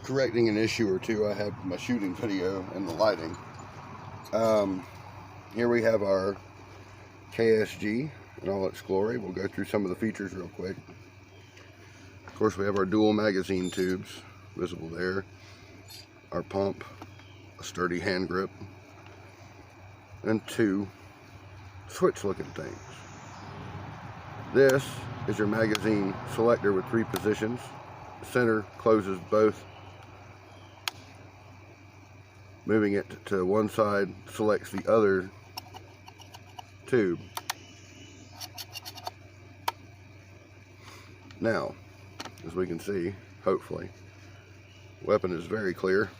correcting an issue or two I had with my shooting video and the lighting. Here we have our KSG in all its glory. We'll go through some of the features real quick. Of course, we have our dual magazine tubes visible there, our pump, a sturdy hand grip, and two switch looking things. This is your magazine selector with 3 positions. Center closes both. Moving it to one side selects the other tube. Now, as we can see, hopefully, weapon is very clear.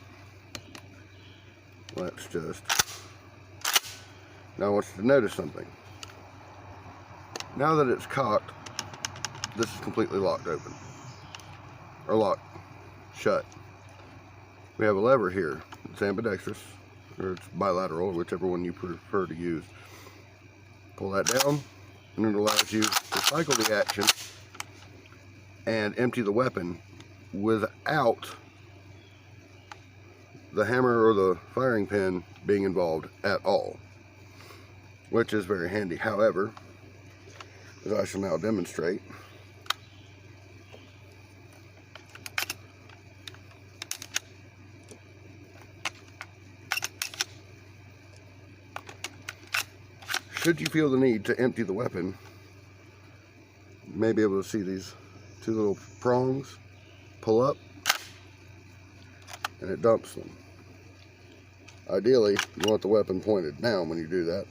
Let's just... Now I want you to notice something. Now that it's cocked, this is completely locked open. Or locked shut. We have a lever here. It's ambidextrous, or it's bilateral, whichever one you prefer to use. Pull that down, and it allows you to cycle the action and empty the weapon without the hammer or the firing pin being involved at all, which is very handy. However, as I shall now demonstrate, should you feel the need to empty the weapon, you may be able to see these 2 little prongs pull up and it dumps them. Ideally, you want the weapon pointed down when you do that.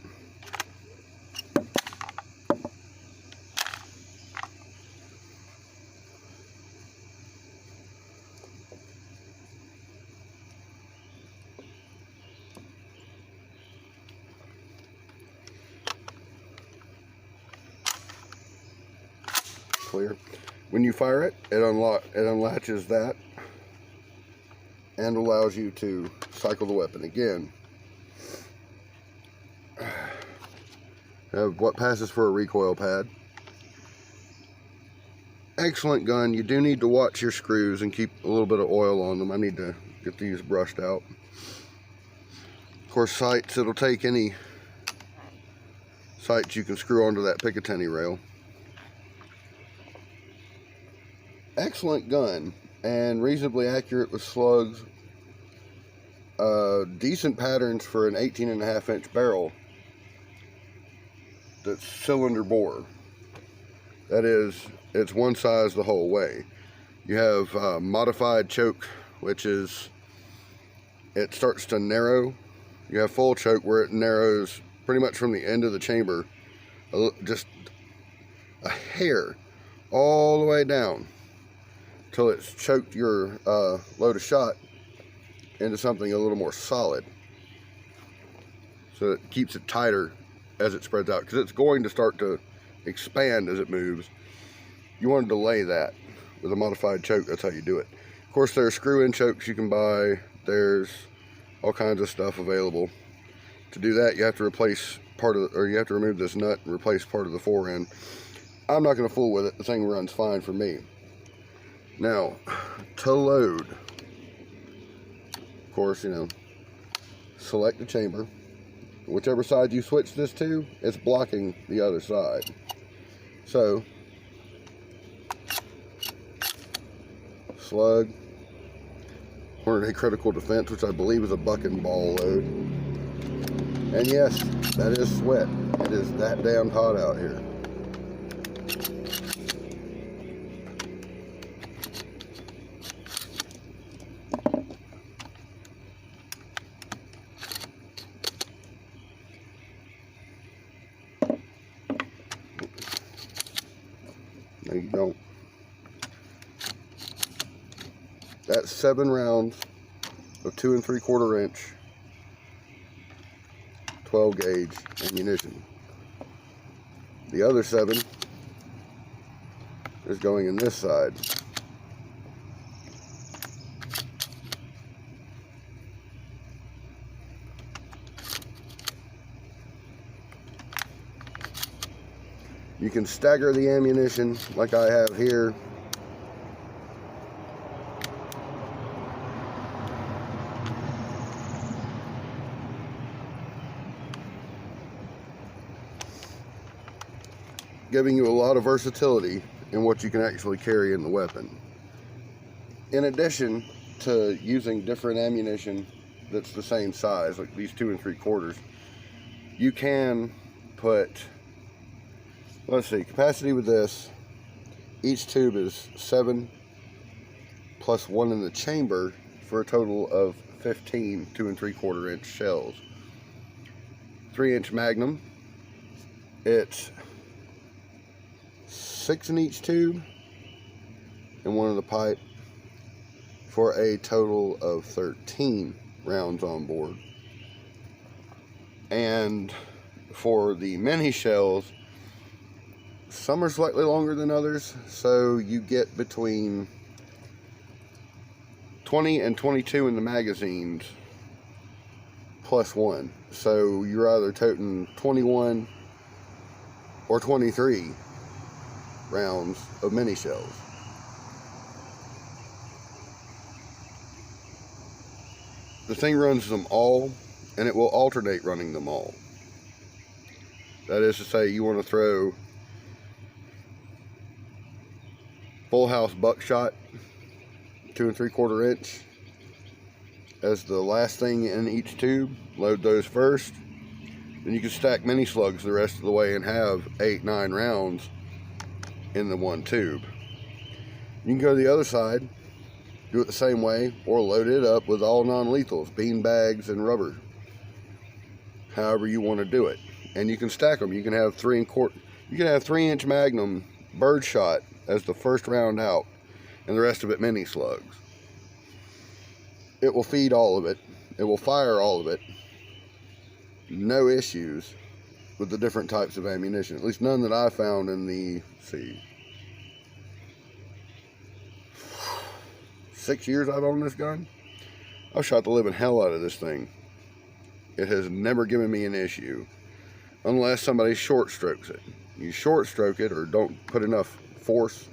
Clear. When you fire it, it unlatches that and allows you to cycle the weapon again. Have what passes for a recoil pad. Excellent gun. You do need to watch your screws and keep a little bit of oil on them. I need to get these brushed out. Of course, sights, it'll take any sights you can screw onto that Picatinny rail. Excellent gun and reasonably accurate with slugs. Decent patterns for an 18.5-inch barrel that's cylinder bore. That is, it's one size the whole way. You have modified choke, which is, it starts to narrow. You have full choke where it narrows pretty much from the end of the chamber, just a hair all the way down, till it's choked your load of shot into something a little more solid, so it keeps it tighter as it spreads out, because it's going to start to expand as it moves. You want to delay that with a modified choke. That's how you do it. Of course, there are screw-in chokes you can buy. There's all kinds of stuff available. To do that, you have to replace part of you have to remove this nut and replace part of the forend. I'm not going to fool with it. The thing runs fine for me. Now, to load, of course, you know, select the chamber. Whichever side you switch this to, it's blocking the other side. So, slug, hornady critical defense, which I believe is a buck and ball load. And yes, that is sweat. It is that damn hot out here. No, you don't. That's 7 rounds of 2 3/4 inch 12 gauge ammunition. The other 7 is going in this side. You can stagger the ammunition like I have here. giving you a lot of versatility in what you can actually carry in the weapon. In addition to using different ammunition that's the same size, like these 2 3/4, you can put, let's see, capacity with this, each tube is 7 plus 1 in the chamber for a total of 15 2 3/4 inch shells. 3-inch Magnum, it's 6 in each tube and 1 in the pipe for a total of 13 rounds on board. And for the mini shells, some are slightly longer than others, so you get between 20 and 22 in the magazines plus 1. So you're either toting 21 or 23 rounds of mini shells. The thing runs them all, and it will alternate running them all. That is to say, you want to throw full house buckshot 2 3/4 inch as the last thing in each tube, load those first. Then you can stack mini slugs the rest of the way and have 8 9 rounds in the one tube. You can go to the other side, do it the same way, or load it up with all non-lethals, bean bags and rubber, however you want to do it. And you can stack them. You can have 3-inch Magnum birdshot as the first round out, and the rest of it mini slugs. It will feed all of it. It will fire all of it. No issues with the different types of ammunition. At least none that I found in the, let's see, 6 years I've owned this gun. I've shot the living hell out of this thing. It has never given me an issue, unless somebody short strokes it. You short stroke it or don't put enough force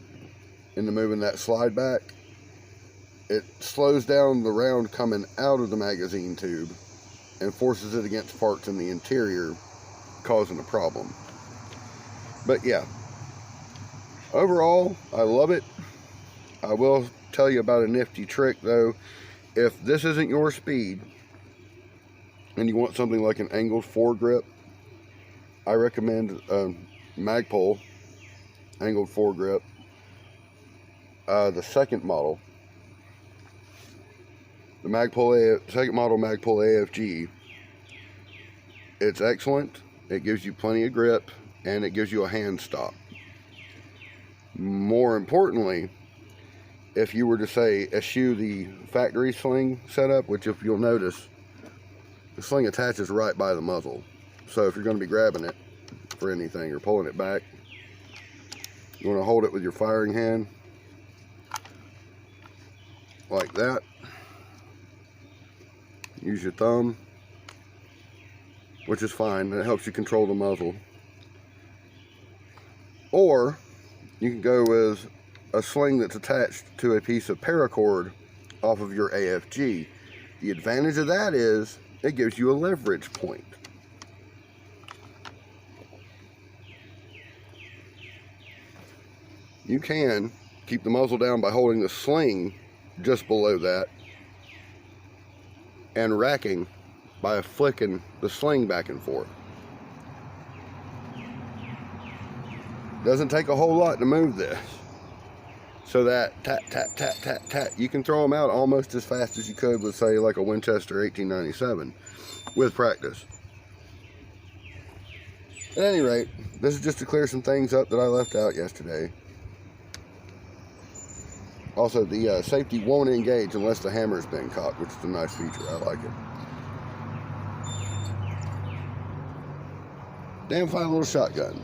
into moving that slide back, it slows down the round coming out of the magazine tube and forces it against parts in the interior, causing a problem. But yeah, overall, I love it. I will tell you about a nifty trick though. If this isn't your speed and you want something like an angled foregrip, I recommend a Magpul angled foregrip. The second model, the second model Magpul AFG, it's excellent. It gives you plenty of grip and it gives you a hand stop. More importantly, if you were to say eschew the factory sling setup, which if you'll notice, the sling attaches right by the muzzle. So if you're going to be grabbing it for anything or pulling it back, you want to hold it with your firing hand like that. Use your thumb, which is fine. That helps you control the muzzle. Or you can go with a sling that's attached to a piece of paracord off of your AFG. The advantage of that is it gives you a leverage point. You can keep the muzzle down by holding the sling just below that and racking by flicking the sling back and forth. Doesn't take a whole lot to move this. So that tat, tat, tat, tat, tat, you can throw them out almost as fast as you could with, say, like a Winchester 1897 with practice. At any rate, this is just to clear some things up that I left out yesterday. Also, the safety won't engage unless the hammer's been cocked, which is a nice feature. I like it. Damn fine little shotgun.